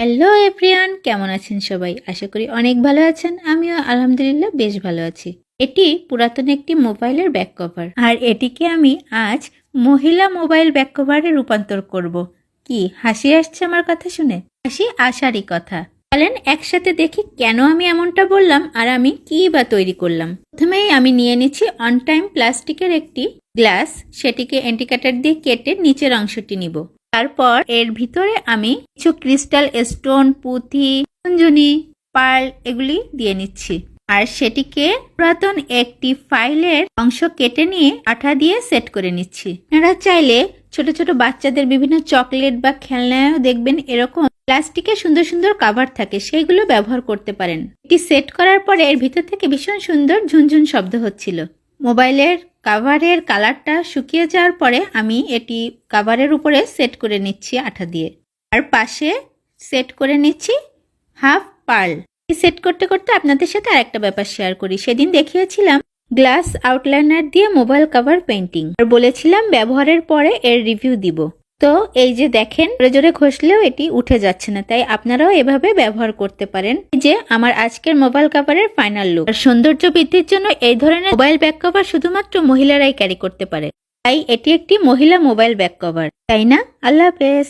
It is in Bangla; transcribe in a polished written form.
হ্যালো এভরিওয়ান, কেমন আছেন সবাই? আশা করি অনেক ভালো আছেন। আমিও আলহামদুলিল্লাহ বেশ ভালো আছি। এটি পুরাতন একটি মোবাইলের ব্যাক কভার, আর এটিকে আমি আজ মহিলা মোবাইল ব্যাক কভারে রূপান্তর করব। কি হাসি আসছে আমার কথা শুনে? হাসি আসারই কথা। চলেন একসাথে দেখি কেন আমি এমনটা বললাম আর আমি কি বা তৈরি করলাম। প্রথমেই আমি নিয়ে নিচ্ছি অন টাইম প্লাস্টিকের একটি গ্লাস, সেটিকে এন্টিকাটার দিয়ে কেটে নিচের অংশটি নিব। তারপর এর ভিতরে আমি কিছু ক্রিস্টাল স্টোন, পুঁতি, কুঞ্জনি, পার্ল এগুলি দিয়ে নিচ্ছি। আর সেটিকে পুরাতন একটি ফাইলের অংশ কেটে নিয়ে আঠা দিয়ে সেট করে নিচ্ছি। আপনারা চাইলে ছোট ছোট বাচ্চাদের বিভিন্ন চকলেট বা খেলনায়ও দেখবেন এরকম প্লাস্টিকের সুন্দর সুন্দর কাভার থাকে, সেইগুলো ব্যবহার করতে পারেন। এটি সেট করার পরে এর ভিতর থেকে ভীষণ সুন্দর ঝুনঝুন শব্দ হচ্ছিল। মোবাইলের কাভারের কালারটা শুকিয়ে যাওয়ার পরে আমি এটি কাভারের উপরে সেট করে নিচ্ছি আঠা দিয়ে। আর পাশে সেট করে নিচ্ছি হাফ পার্ল। সেট করতে করতে আপনাদের সাথে আরেকটা ব্যাপার শেয়ার করি। সেদিন দেখিয়েছিলাম গ্লাস আউটলাইনার দিয়ে মোবাইল কভার পেইন্টিং, আর বলেছিলাম ব্যবহারের পরে এর রিভিউ দিব। তো এই যে দেখেন, জোরে জোরে ঘষলেও এটি উঠে যাচ্ছে না, তাই আপনারাও এভাবে ব্যবহার করতে পারেন। এই যে আমার আজকের মোবাইল কভারের ফাইনাল লুক। আর সৌন্দর্য বৃদ্ধির জন্য এই ধরনের মোবাইল ব্যাক কভার শুধুমাত্র মহিলারাই ক্যারি করতে পারে, তাই এটি একটি মহিলা মোবাইল ব্যাক কভার, তাই না? আল্লাহ হাফেজ।